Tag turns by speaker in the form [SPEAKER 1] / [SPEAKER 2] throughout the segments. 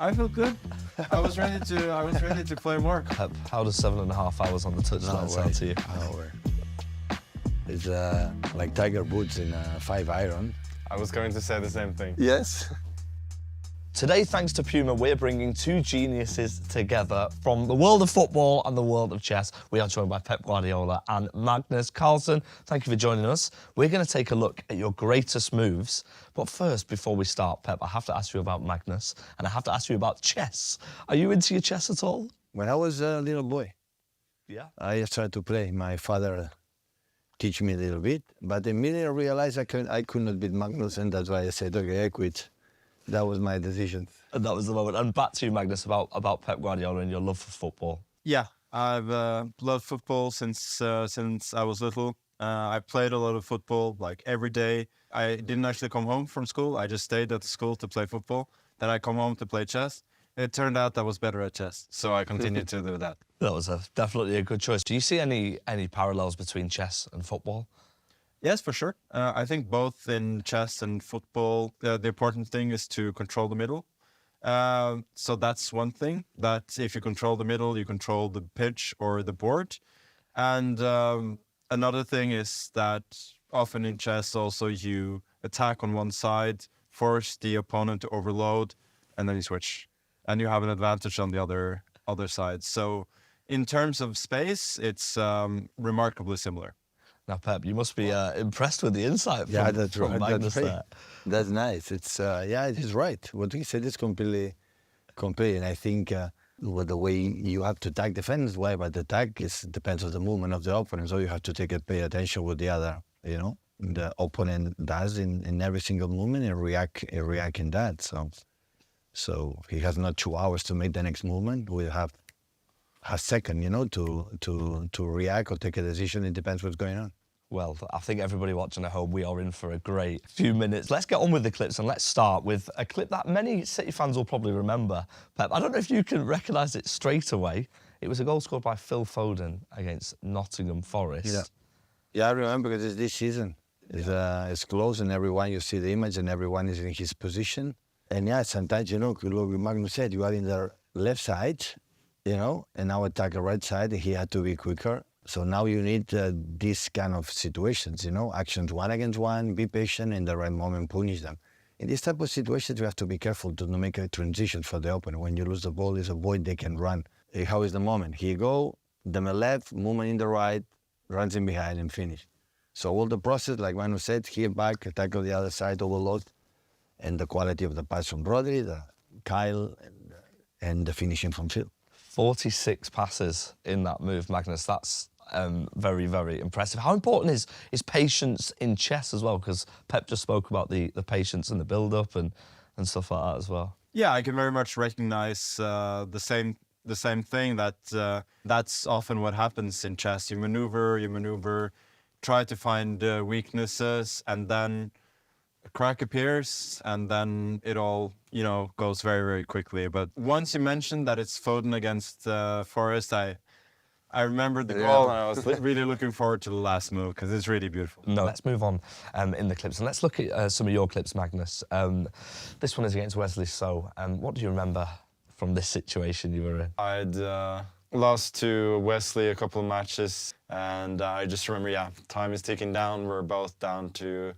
[SPEAKER 1] I feel good. I was ready to play more.
[SPEAKER 2] How does 7.5 hours on the touchline sound to you?
[SPEAKER 3] No way. It's like Tiger Woods in a 5-iron.
[SPEAKER 1] I was going to say the same thing.
[SPEAKER 3] Yes.
[SPEAKER 2] Today, thanks to Puma, we're bringing two geniuses together from the world of football and the world of chess. We are joined by Pep Guardiola and Magnus Carlsen. Thank you for joining us. We're going to take a look at your greatest moves. But first, before we start, Pep, I have to ask you about Magnus, and I have to ask you about chess. Are you into your chess at all?
[SPEAKER 3] When I was a little boy,
[SPEAKER 2] Yeah.
[SPEAKER 3] I started to play. My father teach me a little bit, but immediately I realized I could not beat Magnus, and that's why I said, okay, I quit. That was my decision.
[SPEAKER 2] And that was the moment. And back to you, Magnus, about Pep Guardiola and your love for football.
[SPEAKER 1] Yeah, I've loved football since I was little. I played a lot of football, like every day. I didn't actually come home from school. I just stayed at the school to play football. Then I come home to play chess. It turned out I was better at chess, so I continued to do that.
[SPEAKER 2] That was definitely a good choice. Do you see any parallels between chess and football?
[SPEAKER 1] Yes, for sure. I think both in chess and football, the important thing is to control the middle. So that's one thing, that if you control the middle, you control the pitch or the board. And another thing is that often in chess also you attack on one side, force the opponent to overload, and then you switch. And you have an advantage on the other side. So in terms of space, it's remarkably similar.
[SPEAKER 2] Now, Pep, you must be impressed with the insight
[SPEAKER 3] Yeah,
[SPEAKER 2] from,
[SPEAKER 3] that's
[SPEAKER 2] from
[SPEAKER 3] right.
[SPEAKER 2] Magnus
[SPEAKER 3] That's right.
[SPEAKER 2] there.
[SPEAKER 3] That's nice. It's yeah, it is right. What he said is completely. And I think with the way you have to attack defense, why? But the attack depends on the movement of the opponent. So you have to pay attention with the other, the opponent does in every single movement and react in that. So he has not 2 hours to make the next movement. We have a second, to react or take a decision. It depends what's going on.
[SPEAKER 2] Well, I think everybody watching at home, we are in for a great few minutes. Let's get on with the clips, and let's start with a clip that many City fans will probably remember. Pep, I don't know if you can recognise it straight away. It was a goal scored by Phil Foden against Nottingham Forest.
[SPEAKER 3] Yeah, I remember because it's this season. It's close, and everyone, you see the image, and everyone is in his position. And yeah, sometimes, like Magnus said, you are in the left side, and now attack the right side, he had to be quicker. So now you need these kind of situations, actions 1 against 1, be patient, in the right moment punish them. In this type of situations, you have to be careful to not make a transition for the opponent. When you lose the ball, it's a void they can run. How is the moment? Here go, the left, movement in the right, runs in behind and finish. So all the process, like Manu said, here back, tackle the other side, overload, and the quality of the pass from Rodri, the Kyle, and the finishing from Phil.
[SPEAKER 2] 46 passes in that move, Magnus. That's very, very impressive. How important is patience in chess as well? Because Pep just spoke about the patience and the build-up and stuff like that as well.
[SPEAKER 1] Yeah, I can very much recognize the same thing, that that's often what happens in chess. You maneuver, try to find weaknesses, and then a crack appears, and then it all, goes very, very quickly. But once you mentioned that it's Foden against Forest, I remembered the goal, and I was really looking forward to the last move, because it's really beautiful.
[SPEAKER 2] No, let's move on in the clips, and let's look at some of your clips, Magnus. This one is against Wesley So. What do you remember from this situation you were in?
[SPEAKER 1] I'd lost to Wesley a couple of matches, and I just remember, time is ticking down. We're both down to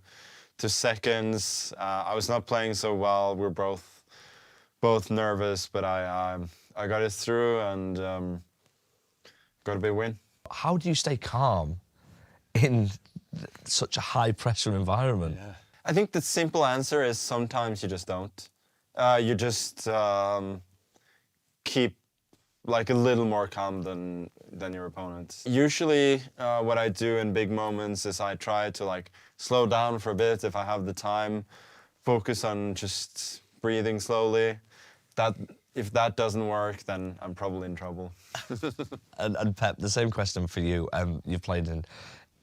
[SPEAKER 1] seconds. I was not playing so well. We're both nervous, but I got it through, and got a big win.
[SPEAKER 2] How do you stay calm in such a high-pressure environment?
[SPEAKER 1] Yeah. I think the simple answer is sometimes you just don't. You just keep like a little more calm than your opponent. Usually what I do in big moments is I try to slow down for a bit if I have the time, focus on just breathing slowly. If that doesn't work, then I'm probably in trouble.
[SPEAKER 2] And Pep, the same question for you. You've played in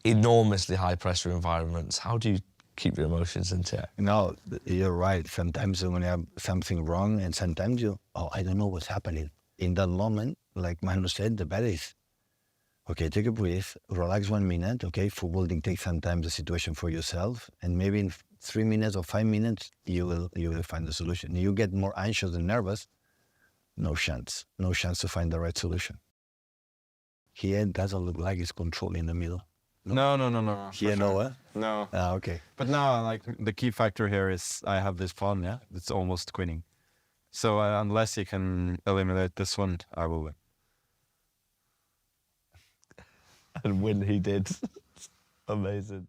[SPEAKER 2] enormously high-pressure environments. How do you keep your emotions in check?
[SPEAKER 3] No, you're right. Sometimes when you have something wrong, and sometimes I don't know what's happening. In that moment, like Manu said, the better is, okay, take a breath, relax 1 minute, okay? Football dictates sometimes the situation for yourself, and maybe in 3 minutes or 5 minutes, you will find the solution. You get more anxious and nervous, no chance to find the right solution. Here doesn't look like he's controlling the middle.
[SPEAKER 1] No.
[SPEAKER 3] Here, no, eh?
[SPEAKER 1] No.
[SPEAKER 3] Ah, okay.
[SPEAKER 1] But now, like, the key factor here is I have this pawn, yeah? It's almost queening. So unless he can eliminate this one, I will win.
[SPEAKER 2] And win he did. Amazing.